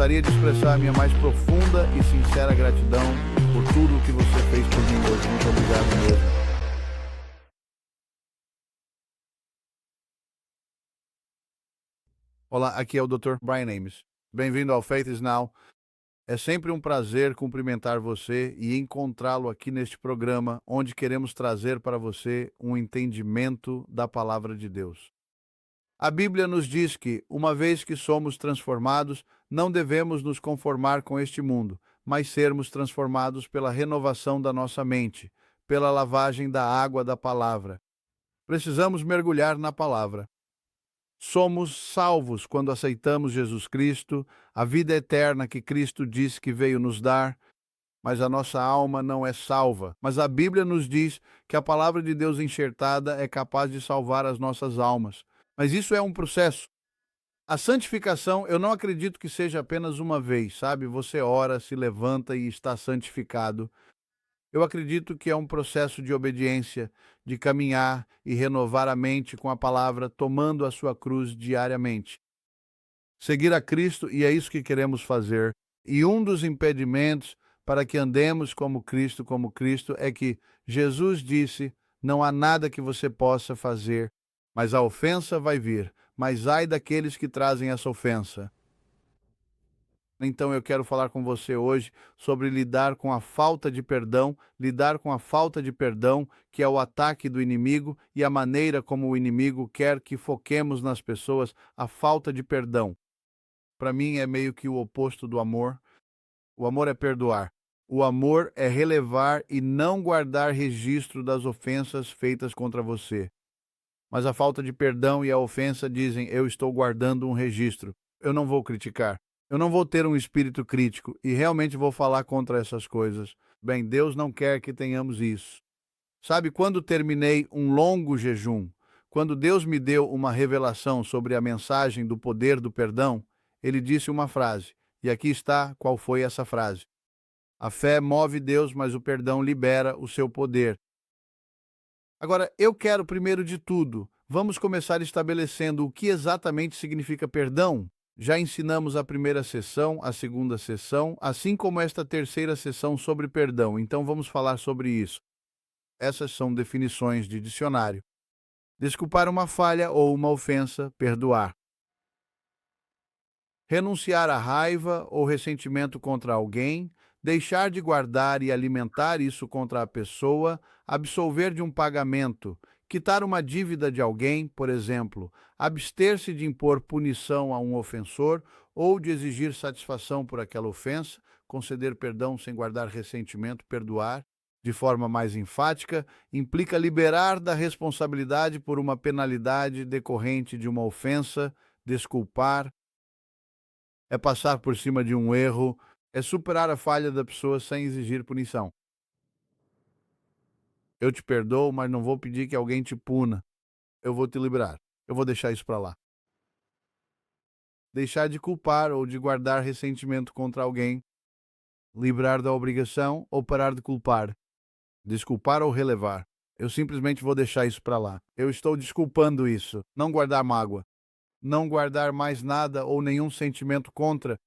gostaria de expressar a minha mais profunda e sincera gratidão por tudo o que você fez por mim hoje. Muito obrigado mesmo. Olá, aqui é o Dr. Brian Ames. Bem-vindo ao Faith is Now. É sempre um prazer cumprimentar você e encontrá-lo aqui neste programa, onde queremos trazer para você um entendimento da palavra de Deus. A Bíblia nos diz que, uma vez que somos transformados, não devemos nos conformar com este mundo, mas sermos transformados pela renovação da nossa mente, pela lavagem da água da palavra. Precisamos mergulhar na palavra. Somos salvos quando aceitamos Jesus Cristo, a vida eterna que Cristo disse que veio nos dar, mas a nossa alma não é salva. Mas a Bíblia nos diz que a palavra de Deus enxertada é capaz de salvar as nossas almas. Mas isso é um processo. A santificação, eu não acredito que seja apenas uma vez, sabe? Você ora, se levanta e está santificado. Eu acredito que é um processo de obediência, de caminhar e renovar a mente com a palavra, tomando a sua cruz diariamente. Seguir a Cristo, e é isso que queremos fazer. E um dos impedimentos para que andemos como Cristo, é que Jesus disse: não há nada que você possa fazer, mas a ofensa vai vir. Mas ai daqueles que trazem essa ofensa. Então eu quero falar com você hoje sobre lidar com a falta de perdão, que é o ataque do inimigo e a maneira como o inimigo quer que foquemos nas pessoas, a falta de perdão. Para mim é meio que o oposto do amor. O amor é perdoar. O amor é relevar e não guardar registro das ofensas feitas contra você. Mas a falta de perdão e a ofensa dizem: eu estou guardando um registro. Eu não vou criticar. Eu não vou ter um espírito crítico e realmente vou falar contra essas coisas. Bem, Deus não quer que tenhamos isso. Sabe, quando terminei um longo jejum, quando Deus me deu uma revelação sobre a mensagem do poder do perdão, ele disse uma frase, e aqui está qual foi essa frase: a fé move Deus, mas o perdão libera o seu poder. Agora, eu quero, primeiro de tudo, vamos começar estabelecendo o que exatamente significa perdão. Já ensinamos a primeira sessão, a segunda sessão, assim como esta terceira sessão sobre perdão. Então vamos falar sobre isso. Essas são definições de dicionário. Desculpar uma falha ou uma ofensa, perdoar. Renunciar à raiva ou ressentimento contra alguém, deixar de guardar e alimentar isso contra a pessoa, absolver de um pagamento, quitar uma dívida de alguém, por exemplo, abster-se de impor punição a um ofensor ou de exigir satisfação por aquela ofensa, conceder perdão sem guardar ressentimento, perdoar. De forma mais enfática, implica liberar da responsabilidade por uma penalidade decorrente de uma ofensa, desculpar. É passar por cima de um erro, é superar a falha da pessoa sem exigir punição. Eu te perdoo, mas não vou pedir que alguém te puna. Eu vou te liberar. Eu vou deixar isso para lá. Deixar de culpar ou de guardar ressentimento contra alguém. Livrar da obrigação ou parar de culpar. Desculpar ou relevar. Eu simplesmente vou deixar isso para lá. Eu estou desculpando isso. Não guardar mágoa. Não guardar mais nada ou nenhum sentimento contra.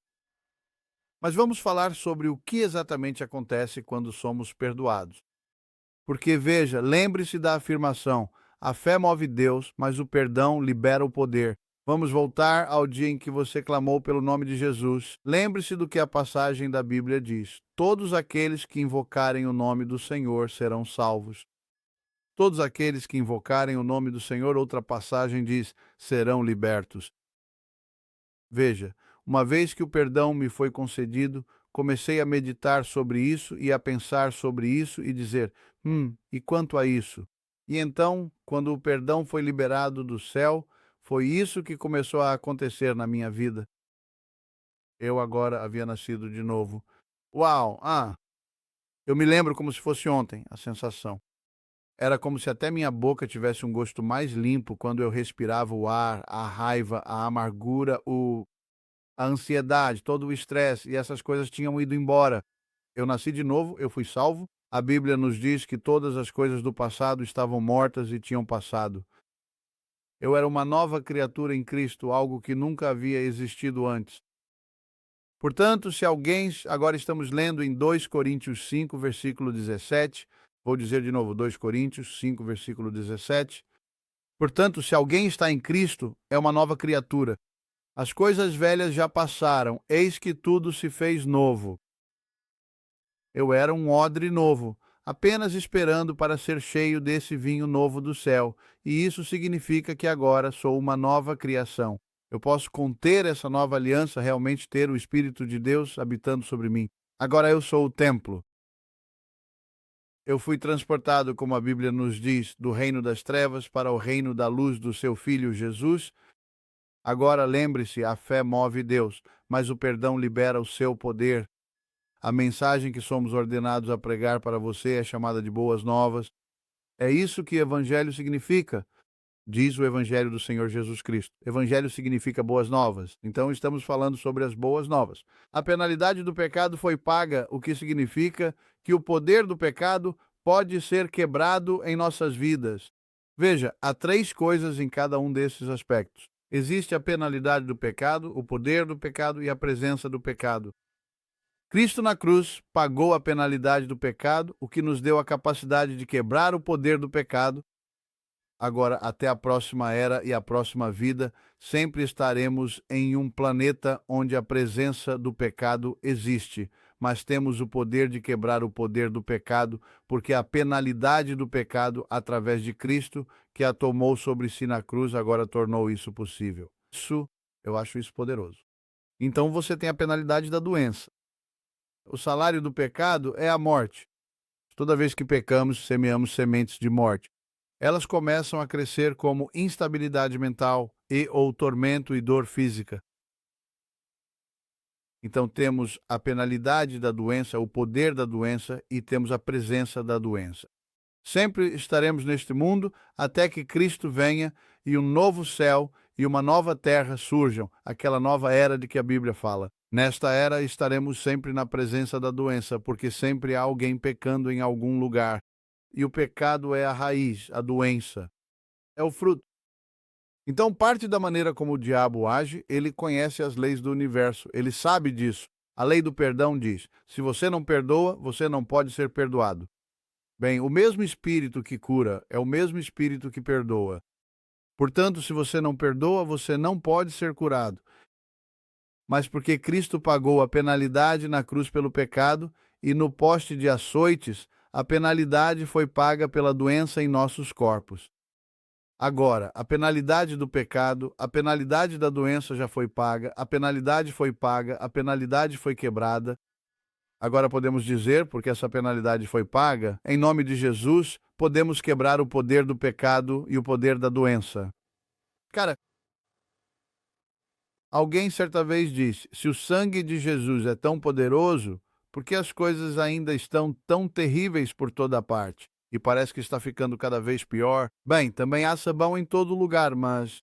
Mas vamos falar sobre o que exatamente acontece quando somos perdoados. Porque, veja, lembre-se da afirmação: a fé move Deus, mas o perdão libera o poder. Vamos voltar ao dia em que você clamou pelo nome de Jesus. Lembre-se do que a passagem da Bíblia diz: todos aqueles que invocarem o nome do Senhor serão salvos. Todos aqueles que invocarem o nome do Senhor, outra passagem diz, serão libertos. Veja, uma vez que o perdão me foi concedido, comecei a meditar sobre isso e a pensar sobre isso e dizer, e quanto a isso? E então, quando o perdão foi liberado do céu, foi isso que começou a acontecer na minha vida. Eu agora havia nascido de novo. Uau! Eu me lembro como se fosse ontem, a sensação. Era como se até minha boca tivesse um gosto mais limpo quando eu respirava o ar, a raiva, a amargura, a ansiedade, todo o estresse, e essas coisas tinham ido embora. Eu nasci de novo, eu fui salvo. A Bíblia nos diz que todas as coisas do passado estavam mortas e tinham passado. Eu era uma nova criatura em Cristo, algo que nunca havia existido antes. Portanto, se alguém, agora estamos lendo em 2 Coríntios 5, versículo 17, vou dizer de novo, 2 Coríntios 5, versículo 17. Portanto, se alguém está em Cristo, é uma nova criatura. As coisas velhas já passaram, eis que tudo se fez novo. Eu era um odre novo, apenas esperando para ser cheio desse vinho novo do céu, e isso significa que agora sou uma nova criação. Eu posso conter essa nova aliança, realmente ter o Espírito de Deus habitando sobre mim. Agora eu sou o templo. Eu fui transportado, como a Bíblia nos diz, do reino das trevas para o reino da luz do seu Filho Jesus. Agora lembre-se, a fé move Deus, mas o perdão libera o seu poder. A mensagem que somos ordenados a pregar para você é chamada de boas novas. É isso que evangelho significa, diz o evangelho do Senhor Jesus Cristo. Evangelho significa boas novas. Então estamos falando sobre as boas novas. A penalidade do pecado foi paga, o que significa que o poder do pecado pode ser quebrado em nossas vidas. Veja, há 3 coisas em cada um desses aspectos. Existe a penalidade do pecado, o poder do pecado e a presença do pecado. Cristo na cruz pagou a penalidade do pecado, o que nos deu a capacidade de quebrar o poder do pecado. Agora, até a próxima era e a próxima vida, sempre estaremos em um planeta onde a presença do pecado existe, mas temos o poder de quebrar o poder do pecado, porque a penalidade do pecado, através de Cristo, que a tomou sobre si na cruz, agora tornou isso possível. Eu acho isso poderoso. Então você tem a penalidade da doença. O salário do pecado é a morte. Toda vez que pecamos, semeamos sementes de morte. Elas começam a crescer como instabilidade mental ou tormento e dor física. Então temos a penalidade da doença, o poder da doença e temos a presença da doença. Sempre estaremos neste mundo até que Cristo venha e um novo céu e uma nova terra surjam, aquela nova era de que a Bíblia fala. Nesta era estaremos sempre na presença da doença, porque sempre há alguém pecando em algum lugar. E o pecado é a raiz, a doença. É o fruto. Então, parte da maneira como o diabo age, ele conhece as leis do universo, ele sabe disso. A lei do perdão diz: se você não perdoa, você não pode ser perdoado. Bem, o mesmo Espírito que cura é o mesmo Espírito que perdoa. Portanto, se você não perdoa, você não pode ser curado. Mas porque Cristo pagou a penalidade na cruz pelo pecado e no poste de açoites, a penalidade foi paga pela doença em nossos corpos. Agora, a penalidade do pecado, a penalidade da doença já foi paga, a penalidade foi paga, a penalidade foi quebrada. Agora podemos dizer, porque essa penalidade foi paga, em nome de Jesus, podemos quebrar o poder do pecado e o poder da doença. Cara, alguém certa vez disse: se o sangue de Jesus é tão poderoso, por que as coisas ainda estão tão terríveis por toda parte? E parece que está ficando cada vez pior. Bem, também há sabão em todo lugar, mas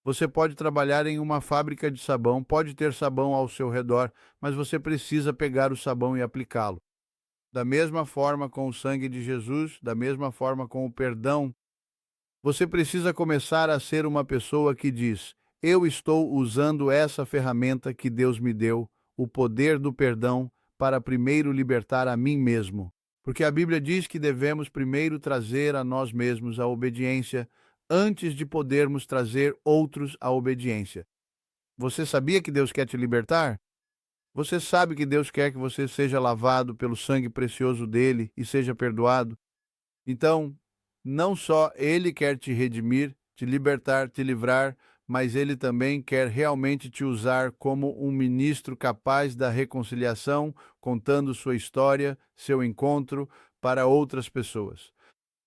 você pode trabalhar em uma fábrica de sabão, pode ter sabão ao seu redor, mas você precisa pegar o sabão e aplicá-lo. Da mesma forma com o sangue de Jesus, da mesma forma com o perdão, você precisa começar a ser uma pessoa que diz: eu estou usando essa ferramenta que Deus me deu, o poder do perdão, para primeiro libertar a mim mesmo. Porque a Bíblia diz que devemos primeiro trazer a nós mesmos a obediência, antes de podermos trazer outros à obediência. Você sabia que Deus quer te libertar? Você sabe que Deus quer que você seja lavado pelo sangue precioso dele e seja perdoado? Então, não só Ele quer te redimir, te libertar, te livrar, mas Ele também quer realmente te usar como um ministro capaz da reconciliação, contando sua história, seu encontro para outras pessoas.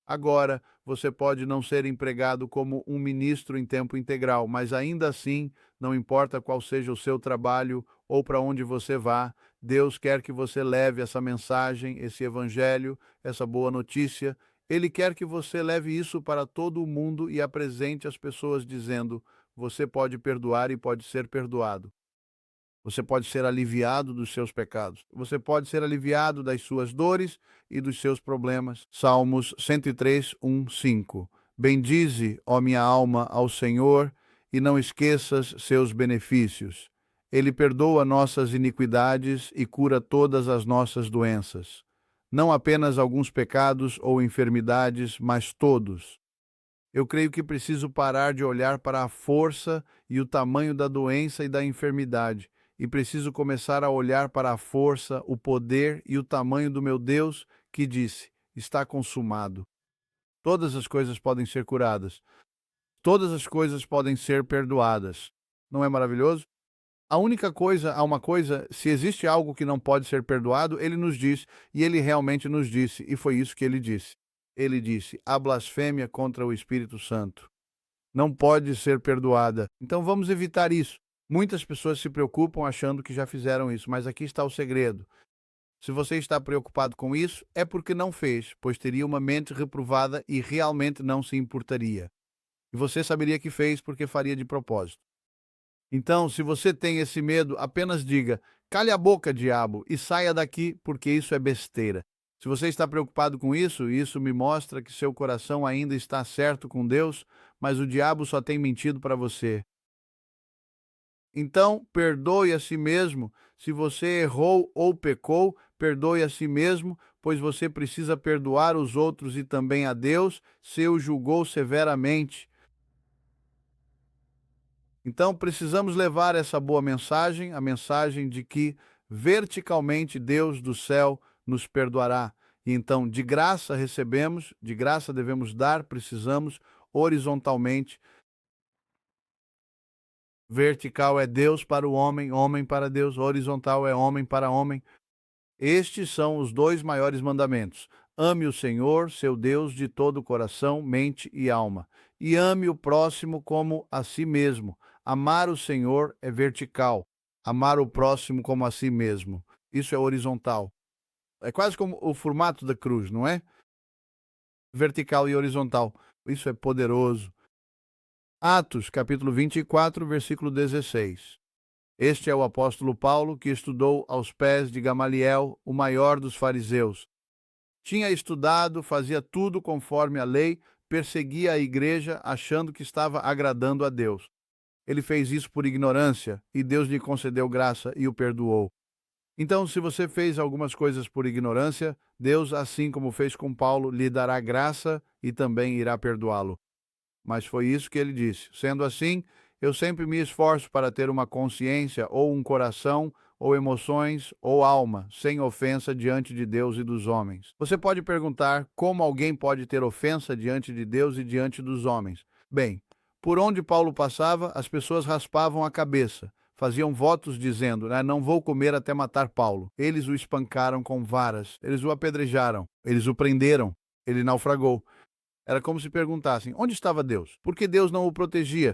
Agora, você pode não ser empregado como um ministro em tempo integral, mas ainda assim, não importa qual seja o seu trabalho ou para onde você vá, Deus quer que você leve essa mensagem, esse evangelho, essa boa notícia. Ele quer que você leve isso para todo o mundo e apresente as pessoas dizendo: você pode perdoar e pode ser perdoado. Você pode ser aliviado dos seus pecados. Você pode ser aliviado das suas dores e dos seus problemas. Salmos 103, 1, 5. Bendize, ó minha alma, ao Senhor, e não esqueças seus benefícios. Ele perdoa nossas iniquidades e cura todas as nossas doenças. Não apenas alguns pecados ou enfermidades, mas todos. Eu creio que preciso parar de olhar para a força e o tamanho da doença e da enfermidade, e preciso começar a olhar para a força, o poder e o tamanho do meu Deus, que disse: está consumado. Todas as coisas podem ser curadas. Todas as coisas podem ser perdoadas. Não é maravilhoso? Há uma coisa, se existe algo que não pode ser perdoado, ele nos diz, e ele realmente nos disse, e foi isso que ele disse. Ele disse: a blasfêmia contra o Espírito Santo não pode ser perdoada. Então vamos evitar isso. Muitas pessoas se preocupam achando que já fizeram isso, mas aqui está o segredo. Se você está preocupado com isso, é porque não fez, pois teria uma mente reprovada e realmente não se importaria. E você saberia que fez porque faria de propósito. Então, se você tem esse medo, apenas diga: cale a boca, diabo, e saia daqui, porque isso é besteira. Se você está preocupado com isso, isso me mostra que seu coração ainda está certo com Deus, mas o diabo só tem mentido para você. Então, perdoe a si mesmo. Se você errou ou pecou, perdoe a si mesmo, pois você precisa perdoar os outros e também a Deus, se o julgou severamente. Então, precisamos levar essa boa mensagem, a mensagem de que verticalmente Deus do céu nos perdoará. E então, de graça recebemos, de graça devemos dar, precisamos horizontalmente. Vertical é Deus para o homem, homem para Deus, horizontal é homem para homem. Estes são os dois maiores mandamentos. Ame o Senhor, seu Deus, de todo o coração, mente e alma. E ame o próximo como a si mesmo. Amar o Senhor é vertical. Amar o próximo como a si mesmo. Isso é horizontal. É quase como o formato da cruz, não é? Vertical e horizontal. Isso é poderoso. Atos, capítulo 24, versículo 16. Este é o apóstolo Paulo que estudou aos pés de Gamaliel, o maior dos fariseus. Tinha estudado, fazia tudo conforme a lei, perseguia a igreja, achando que estava agradando a Deus. Ele fez isso por ignorância, e Deus lhe concedeu graça e o perdoou. Então, se você fez algumas coisas por ignorância, Deus, assim como fez com Paulo, lhe dará graça e também irá perdoá-lo. Mas foi isso que ele disse. Sendo assim, eu sempre me esforço para ter uma consciência, ou um coração, ou emoções, ou alma, sem ofensa diante de Deus e dos homens. Você pode perguntar como alguém pode ter ofensa diante de Deus e diante dos homens. Bem, por onde Paulo passava, as pessoas raspavam a cabeça, faziam votos dizendo: não vou comer até matar Paulo. Eles o espancaram com varas, eles o apedrejaram, eles o prenderam, ele naufragou. Era como se perguntassem: onde estava Deus? Por que Deus não o protegia?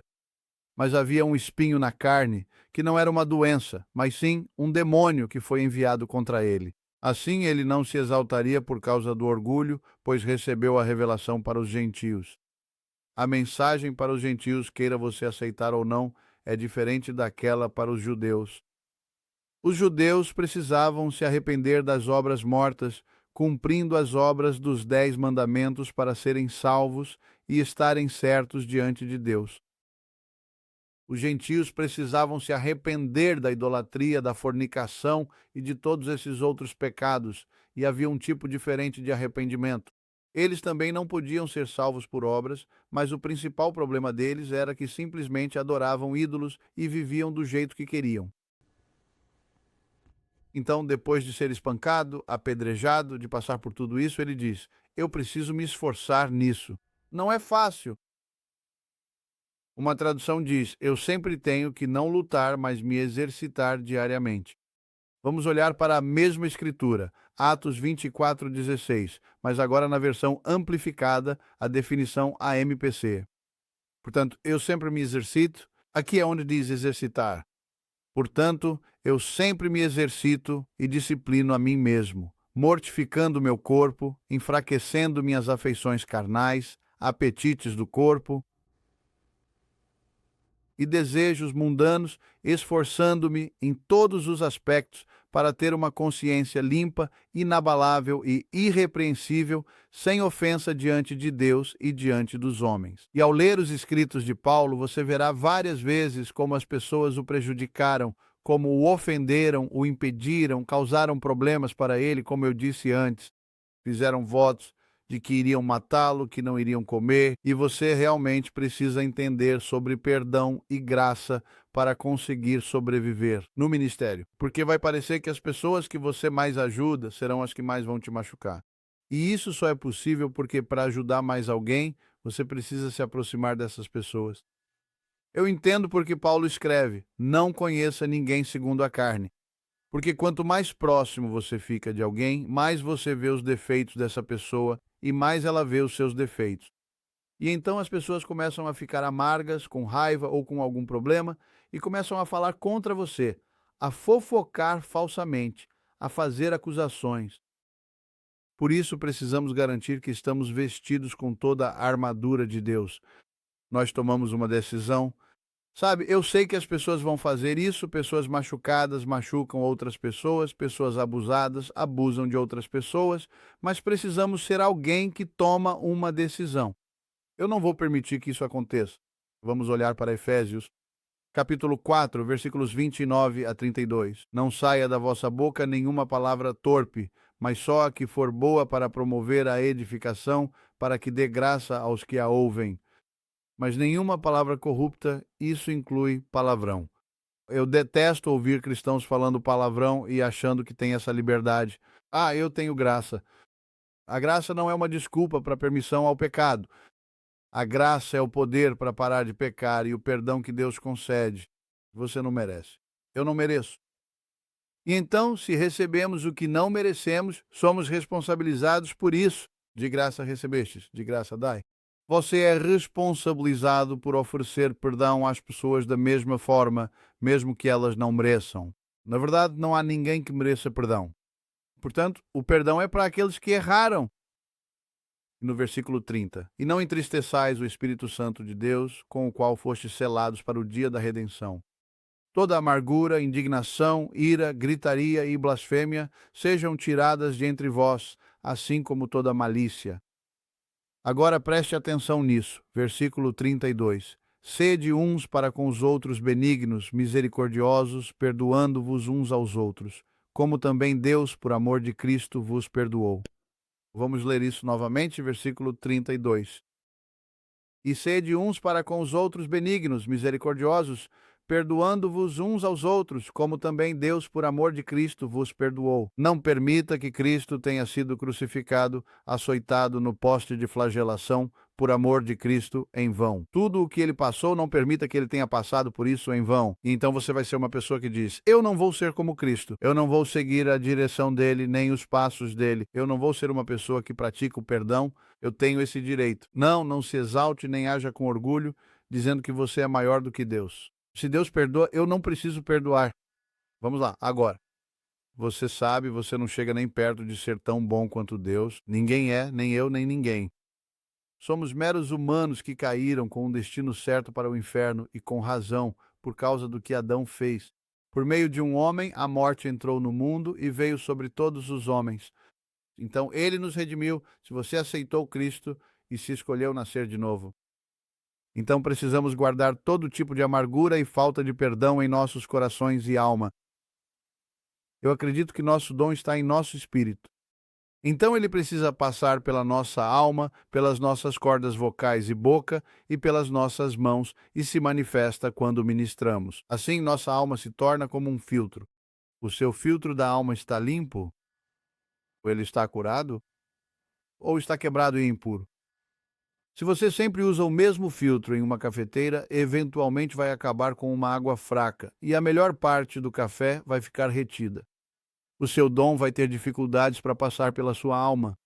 Mas havia um espinho na carne, que não era uma doença, mas sim um demônio que foi enviado contra ele. Assim ele não se exaltaria por causa do orgulho, pois recebeu a revelação para os gentios. A mensagem para os gentios, queira você aceitar ou não, é diferente daquela para os judeus. Os judeus precisavam se arrepender das obras mortas, cumprindo as obras dos 10 mandamentos para serem salvos e estarem certos diante de Deus. Os gentios precisavam se arrepender da idolatria, da fornicação e de todos esses outros pecados, e havia um tipo diferente de arrependimento. Eles também não podiam ser salvos por obras, mas o principal problema deles era que simplesmente adoravam ídolos e viviam do jeito que queriam. Então, depois de ser espancado, apedrejado, de passar por tudo isso, ele diz: eu preciso me esforçar nisso. Não é fácil. Uma tradução diz: eu sempre tenho que não lutar, mas me exercitar diariamente. Vamos olhar para a mesma escritura, Atos 24:16, mas agora na versão amplificada, a definição AMPC. Portanto, eu sempre me exercito. Aqui é onde diz exercitar. Portanto, eu sempre me exercito e disciplino a mim mesmo, mortificando meu corpo, enfraquecendo minhas afeições carnais, apetites do corpo e desejos mundanos, esforçando-me em todos os aspectos para ter uma consciência limpa, inabalável e irrepreensível, sem ofensa diante de Deus e diante dos homens. E ao ler os escritos de Paulo, você verá várias vezes como as pessoas o prejudicaram, como o ofenderam, o impediram, causaram problemas para ele, como eu disse antes, fizeram votos de que iriam matá-lo, que não iriam comer, e você realmente precisa entender sobre perdão e graça para conseguir sobreviver no ministério, porque vai parecer que as pessoas que você mais ajuda serão as que mais vão te machucar. E isso só é possível porque para ajudar mais alguém, você precisa se aproximar dessas pessoas. Eu entendo porque Paulo escreve: não conheça ninguém segundo a carne. Porque quanto mais próximo você fica de alguém, mais você vê os defeitos dessa pessoa e mais ela vê os seus defeitos. E então as pessoas começam a ficar amargas, com raiva ou com algum problema e começam a falar contra você, a fofocar falsamente, a fazer acusações. Por isso precisamos garantir que estamos vestidos com toda a armadura de Deus. Nós tomamos uma decisão. Sabe, eu sei que as pessoas vão fazer isso, pessoas machucadas machucam outras pessoas, pessoas abusadas abusam de outras pessoas, mas precisamos ser alguém que toma uma decisão. Eu não vou permitir que isso aconteça. Vamos olhar para Efésios, capítulo 4, versículos 29 a 32. Não saia da vossa boca nenhuma palavra torpe, mas só a que for boa para promover a edificação, para que dê graça aos que a ouvem. Mas nenhuma palavra corrupta, isso inclui palavrão. Eu detesto ouvir cristãos falando palavrão e achando que tem essa liberdade. Ah, eu tenho graça. A graça não é uma desculpa para permissão ao pecado. A graça é o poder para parar de pecar e o perdão que Deus concede. Você não merece. Eu não mereço. E então, se recebemos o que não merecemos, somos responsabilizados por isso. De graça recebestes, de graça dai. Você é responsabilizado por oferecer perdão às pessoas da mesma forma, mesmo que elas não mereçam. Na verdade, não há ninguém que mereça perdão. Portanto, o perdão é para aqueles que erraram. No versículo 30. E não entristeçais o Espírito Santo de Deus, com o qual fostes selados para o dia da redenção. Toda amargura, indignação, ira, gritaria e blasfêmia sejam tiradas de entre vós, assim como toda malícia. Agora preste atenção nisso, versículo 32. Sede uns para com os outros benignos, misericordiosos, perdoando-vos uns aos outros, como também Deus, por amor de Cristo, vos perdoou. Vamos ler isso novamente, versículo 32. E sede uns para com os outros benignos, misericordiosos, perdoando-vos uns aos outros, como também Deus, por amor de Cristo, vos perdoou. Não permita que Cristo tenha sido crucificado, açoitado no poste de flagelação, por amor de Cristo, em vão. Tudo o que ele passou, não permita que ele tenha passado por isso em vão. E então você vai ser uma pessoa que diz: eu não vou ser como Cristo, eu não vou seguir a direção dele, nem os passos dele, eu não vou ser uma pessoa que pratica o perdão, eu tenho esse direito. Não se exalte nem haja com orgulho, dizendo que você é maior do que Deus. Se Deus perdoa, eu não preciso perdoar. Vamos lá, agora. Você sabe, você não chega nem perto de ser tão bom quanto Deus. Ninguém é, nem eu, nem ninguém. Somos meros humanos que caíram com um destino certo para o inferno e com razão, por causa do que Adão fez. Por meio de um homem, a morte entrou no mundo e veio sobre todos os homens. Então, ele nos redimiu, se você aceitou Cristo e se escolheu nascer de novo. Então, precisamos guardar todo tipo de amargura e falta de perdão em nossos corações e alma. Eu acredito que nosso dom está em nosso espírito. Então, ele precisa passar pela nossa alma, pelas nossas cordas vocais e boca e pelas nossas mãos e se manifesta quando ministramos. Assim, nossa alma se torna como um filtro. O seu filtro da alma está limpo? Ou ele está curado? Ou está quebrado e impuro? Se você sempre usa o mesmo filtro em uma cafeteira, eventualmente vai acabar com uma água fraca e a melhor parte do café vai ficar retida. O seu dom vai ter dificuldades para passar pela sua alma.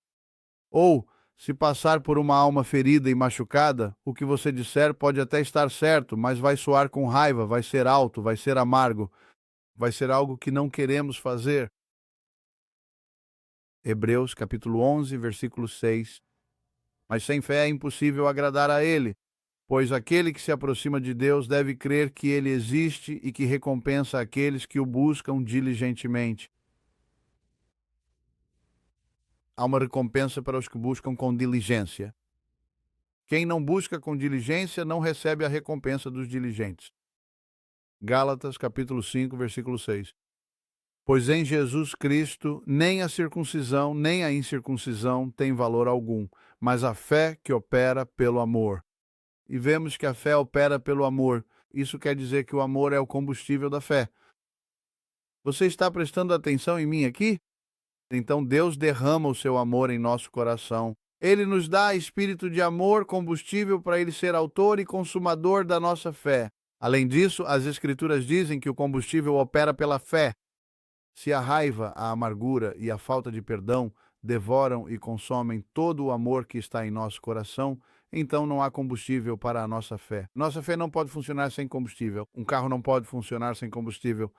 Ou, se passar por uma alma ferida e machucada, o que você disser pode até estar certo, mas vai soar com raiva, vai ser alto, vai ser amargo, vai ser algo que não queremos fazer. Hebreus capítulo 11, versículo 6. Mas sem fé é impossível agradar a Ele, pois aquele que se aproxima de Deus deve crer que Ele existe e que recompensa aqueles que o buscam diligentemente. Há uma recompensa para os que buscam com diligência. Quem não busca com diligência não recebe a recompensa dos diligentes. Gálatas, capítulo 5, versículo 6. Pois em Jesus Cristo nem a circuncisão nem a incircuncisão tem valor algum, mas a fé que opera pelo amor. E vemos que a fé opera pelo amor. Isso quer dizer que o amor é o combustível da fé. Você está prestando atenção em mim aqui? Então Deus derrama o seu amor em nosso coração. Ele nos dá espírito de amor, combustível para ele ser autor e consumador da nossa fé. Além disso, as Escrituras dizem que o combustível opera pela fé. Se a raiva, a amargura e a falta de perdão devoram e consomem todo o amor que está em nosso coração, então não há combustível para a nossa fé. Nossa fé não pode funcionar sem combustível. Um carro não pode funcionar sem combustível.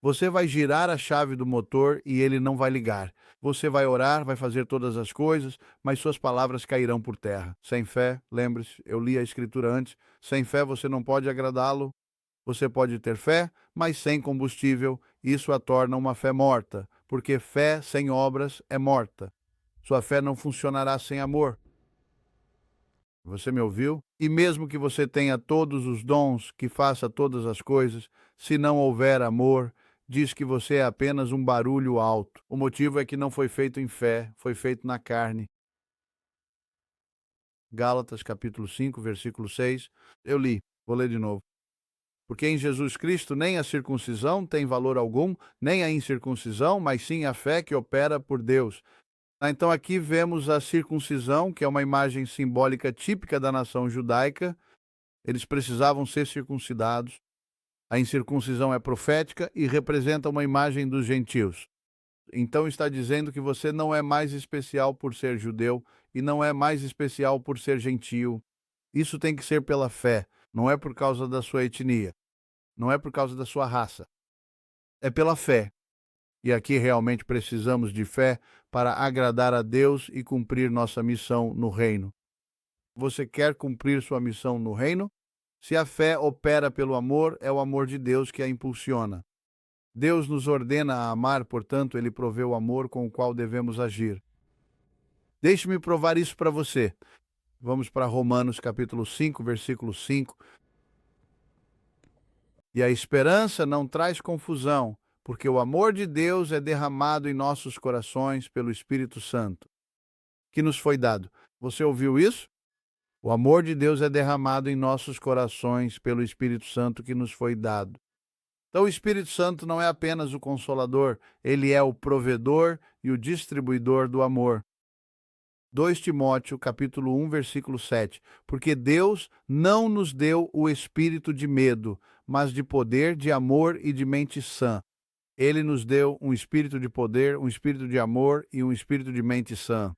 Você vai girar a chave do motor e ele não vai ligar. Você vai orar, vai fazer todas as coisas, mas suas palavras cairão por terra. Sem fé, lembre-se, eu li a Escritura antes, sem fé você não pode agradá-lo. Você pode ter fé, mas sem combustível, isso a torna uma fé morta, porque fé sem obras é morta. Sua fé não funcionará sem amor. Você me ouviu? E mesmo que você tenha todos os dons, que faça todas as coisas, se não houver amor, diz que você é apenas um barulho alto. O motivo é que não foi feito em fé, foi feito na carne. Gálatas capítulo 5, versículo 6. Eu li, vou ler de novo. Porque em Jesus Cristo nem a circuncisão tem valor algum, nem a incircuncisão, mas sim a fé que opera por Deus. Então aqui vemos a circuncisão, que é uma imagem simbólica típica da nação judaica. Eles precisavam ser circuncidados. A incircuncisão é profética e representa uma imagem dos gentios. Então está dizendo que você não é mais especial por ser judeu e não é mais especial por ser gentio. Isso tem que ser pela fé, não é por causa da sua etnia. Não é por causa da sua raça. É pela fé. E aqui realmente precisamos de fé para agradar a Deus e cumprir nossa missão no reino. Você quer cumprir sua missão no reino? Se a fé opera pelo amor, é o amor de Deus que a impulsiona. Deus nos ordena a amar, portanto, ele provê o amor com o qual devemos agir. Deixe-me provar isso para você. Vamos para Romanos capítulo 5, versículo 5. E a esperança não traz confusão, porque o amor de Deus é derramado em nossos corações pelo Espírito Santo, que nos foi dado. Você ouviu isso? O amor de Deus é derramado em nossos corações pelo Espírito Santo que nos foi dado. Então o Espírito Santo não é apenas o consolador, ele é o provedor e o distribuidor do amor. 2 Timóteo, capítulo 1, versículo 7. Porque Deus não nos deu o espírito de medo, mas de poder, de amor e de mente sã. Ele nos deu um espírito de poder, um espírito de amor e um espírito de mente sã.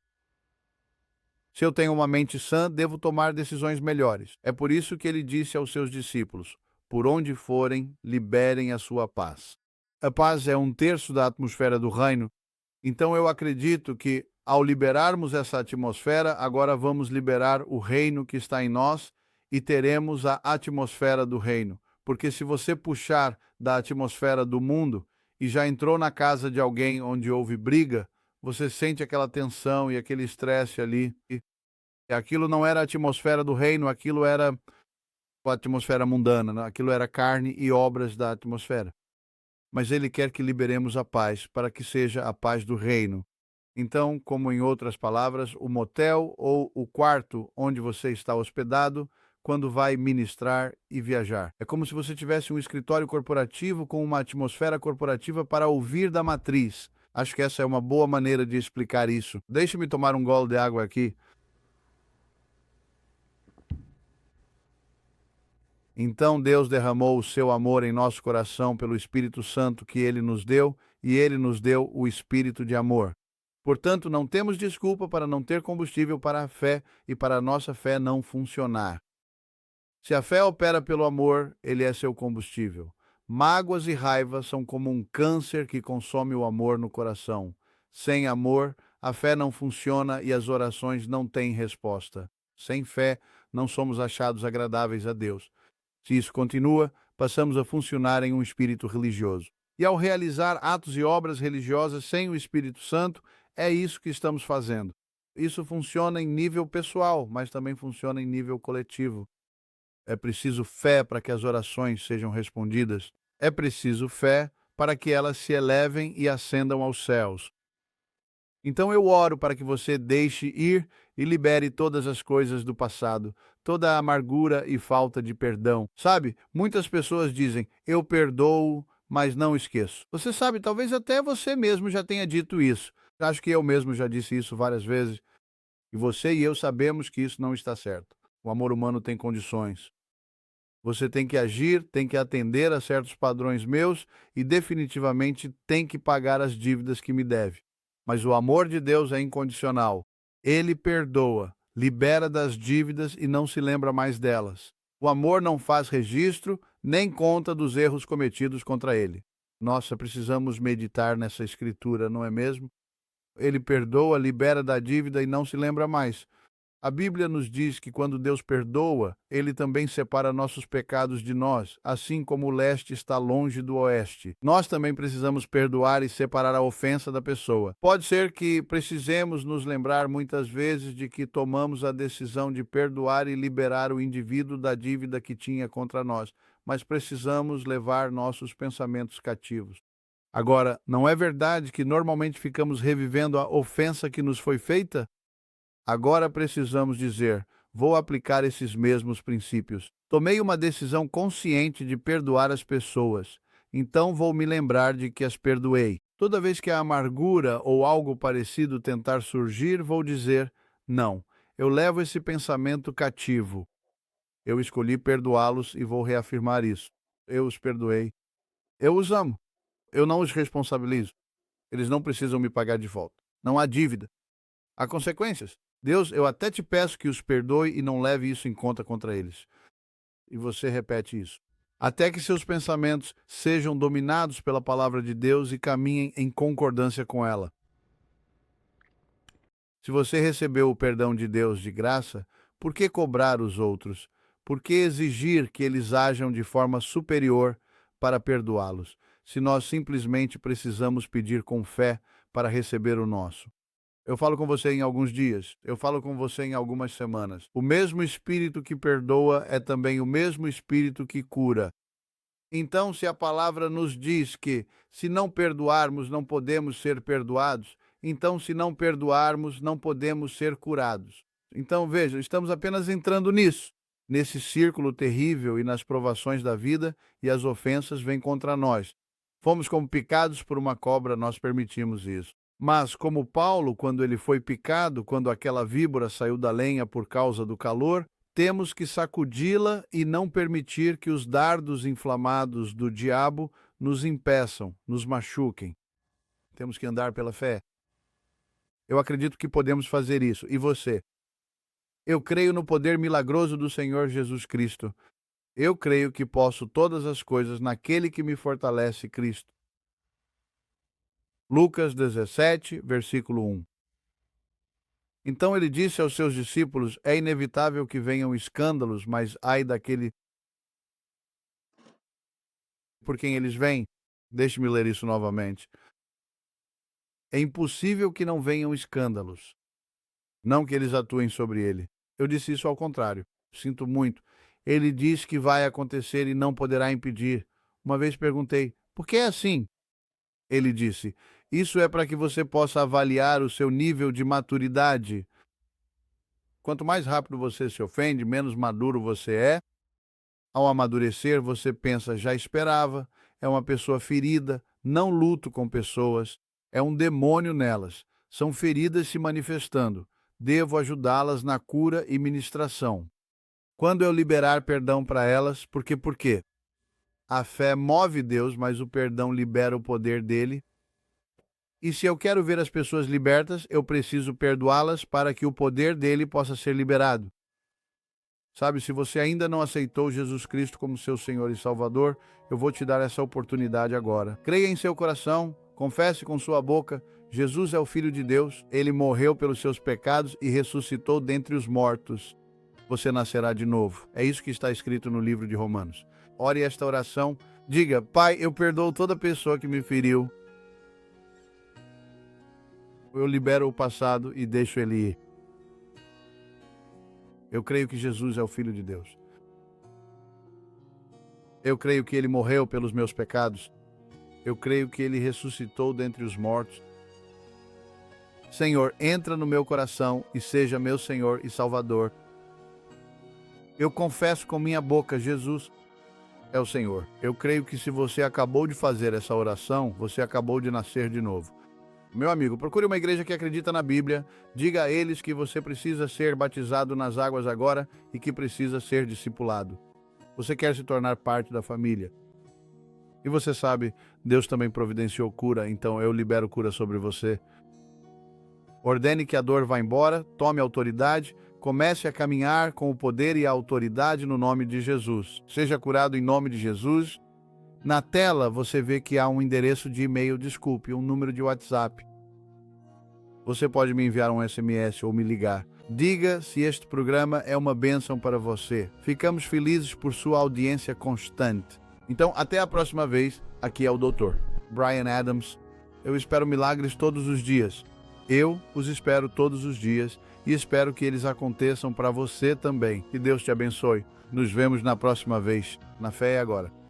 Se eu tenho uma mente sã, devo tomar decisões melhores. É por isso que ele disse aos seus discípulos: por onde forem, liberem a sua paz. A paz é 1/3 da atmosfera do reino. Então eu acredito que, ao liberarmos essa atmosfera, agora vamos liberar o reino que está em nós e teremos a atmosfera do reino. Porque se você puxar da atmosfera do mundo e já entrou na casa de alguém onde houve briga, você sente aquela tensão e aquele estresse ali. E aquilo não era a atmosfera do reino, aquilo era a atmosfera mundana, né? Aquilo era carne e obras da atmosfera. Mas ele quer que liberemos a paz, para que seja a paz do reino. Então, como em outras palavras, o motel ou o quarto onde você está hospedado quando vai ministrar e viajar. É como se você tivesse um escritório corporativo com uma atmosfera corporativa para ouvir da matriz. Acho que essa é uma boa maneira de explicar isso. Deixe-me tomar um gole de água aqui. Então Deus derramou o seu amor em nosso coração pelo Espírito Santo que ele nos deu, e ele nos deu o espírito de amor. Portanto, não temos desculpa para não ter combustível para a fé e para a nossa fé não funcionar. Se a fé opera pelo amor, ele é seu combustível. Mágoas e raiva são como um câncer que consome o amor no coração. Sem amor, a fé não funciona e as orações não têm resposta. Sem fé, não somos achados agradáveis a Deus. Se isso continua, passamos a funcionar em um espírito religioso. E ao realizar atos e obras religiosas sem o Espírito Santo, é isso que estamos fazendo. Isso funciona em nível pessoal, mas também funciona em nível coletivo. É preciso fé para que as orações sejam respondidas. É preciso fé para que elas se elevem e ascendam aos céus. Então eu oro para que você deixe ir e libere todas as coisas do passado, toda a amargura e falta de perdão. Sabe, muitas pessoas dizem, eu perdoo, mas não esqueço. Você sabe, talvez até você mesmo já tenha dito isso. Acho que eu mesmo já disse isso várias vezes. E você e eu sabemos que isso não está certo. O amor humano tem condições. Você tem que agir, tem que atender a certos padrões meus e definitivamente tem que pagar as dívidas que me deve. Mas o amor de Deus é incondicional. Ele perdoa, libera das dívidas e não se lembra mais delas. O amor não faz registro nem conta dos erros cometidos contra ele. Nossa, precisamos meditar nessa escritura, não é mesmo? Ele perdoa, libera da dívida e não se lembra mais. A Bíblia nos diz que quando Deus perdoa, Ele também separa nossos pecados de nós, assim como o leste está longe do oeste. Nós também precisamos perdoar e separar a ofensa da pessoa. Pode ser que precisemos nos lembrar muitas vezes de que tomamos a decisão de perdoar e liberar o indivíduo da dívida que tinha contra nós, mas precisamos levar nossos pensamentos cativos. Agora, não é verdade que normalmente ficamos revivendo a ofensa que nos foi feita? Agora precisamos dizer: vou aplicar esses mesmos princípios. Tomei uma decisão consciente de perdoar as pessoas, então vou me lembrar de que as perdoei. Toda vez que a amargura ou algo parecido tentar surgir, vou dizer: não, eu levo esse pensamento cativo. Eu escolhi perdoá-los e vou reafirmar isso. Eu os perdoei. Eu os amo. Eu não os responsabilizo. Eles não precisam me pagar de volta. Não há dívida. Há consequências. Deus, eu até te peço que os perdoe e não leve isso em conta contra eles. E você repete isso. Até que seus pensamentos sejam dominados pela palavra de Deus e caminhem em concordância com ela. Se você recebeu o perdão de Deus de graça, por que cobrar os outros? Por que exigir que eles ajam de forma superior para perdoá-los, se nós simplesmente precisamos pedir com fé para receber o nosso? Eu falo com você em alguns dias, eu falo com você em algumas semanas. O mesmo Espírito que perdoa é também o mesmo Espírito que cura. Então, se a palavra nos diz que, se não perdoarmos, não podemos ser perdoados, então, se não perdoarmos, não podemos ser curados. Então, veja, estamos apenas entrando nisso, nesse círculo terrível e nas provações da vida, e as ofensas vêm contra nós. Fomos como picados por uma cobra, nós permitimos isso. Mas, como Paulo, quando ele foi picado, quando aquela víbora saiu da lenha por causa do calor, temos que sacudi-la e não permitir que os dardos inflamados do diabo nos impeçam, nos machuquem. Temos que andar pela fé. Eu acredito que podemos fazer isso. E você? Eu creio no poder milagroso do Senhor Jesus Cristo. Eu creio que posso todas as coisas naquele que me fortalece, Cristo. Lucas 17, versículo 1. Então ele disse aos seus discípulos: é inevitável que venham escândalos, mas ai daquele por quem eles vêm. Deixe-me ler isso novamente. É impossível que não venham escândalos, não que eles atuem sobre ele. Eu disse isso ao contrário. Sinto muito. Ele diz que vai acontecer e não poderá impedir. Uma vez perguntei: por que é assim? Ele disse: isso é para que você possa avaliar o seu nível de maturidade. Quanto mais rápido você se ofende, menos maduro você é. Ao amadurecer, você pensa, já esperava, é uma pessoa ferida, não luto com pessoas, é um demônio nelas, são feridas se manifestando, devo ajudá-las na cura e ministração. Quando eu liberar perdão para elas, por quê? A fé move Deus, mas o perdão libera o poder dele. E se eu quero ver as pessoas libertas, eu preciso perdoá-las para que o poder dele possa ser liberado. Sabe, se você ainda não aceitou Jesus Cristo como seu Senhor e Salvador, eu vou te dar essa oportunidade agora. Creia em seu coração, confesse com sua boca, Jesus é o Filho de Deus, ele morreu pelos seus pecados e ressuscitou dentre os mortos. Você nascerá de novo. É isso que está escrito no livro de Romanos. Ore esta oração, diga: Pai, eu perdoo toda pessoa que me feriu. Eu libero o passado e deixo ele ir. Eu creio que Jesus é o Filho de Deus. Eu creio que ele morreu pelos meus pecados. Eu creio que ele ressuscitou dentre os mortos. Senhor, entra no meu coração e seja meu Senhor e Salvador. Eu confesso com minha boca, Jesus é o Senhor. Eu creio que se você acabou de fazer essa oração, você acabou de nascer de novo. Meu amigo, procure uma igreja que acredita na Bíblia, diga a eles que você precisa ser batizado nas águas agora e que precisa ser discipulado. Você quer se tornar parte da família. E você sabe, Deus também providenciou cura, então eu libero cura sobre você. Ordene que a dor vá embora, tome autoridade, comece a caminhar com o poder e a autoridade no nome de Jesus. Seja curado em nome de Jesus. Na tela você vê que há um endereço de e-mail, um número de WhatsApp. Você pode me enviar um SMS ou me ligar. Diga se este programa é uma bênção para você. Ficamos felizes por sua audiência constante. Então, até a próxima vez. Aqui é o Dr. Bryan Adams. Eu espero milagres todos os dias. Eu os espero todos os dias e espero que eles aconteçam para você também. Que Deus te abençoe. Nos vemos na próxima vez. Na fé e agora.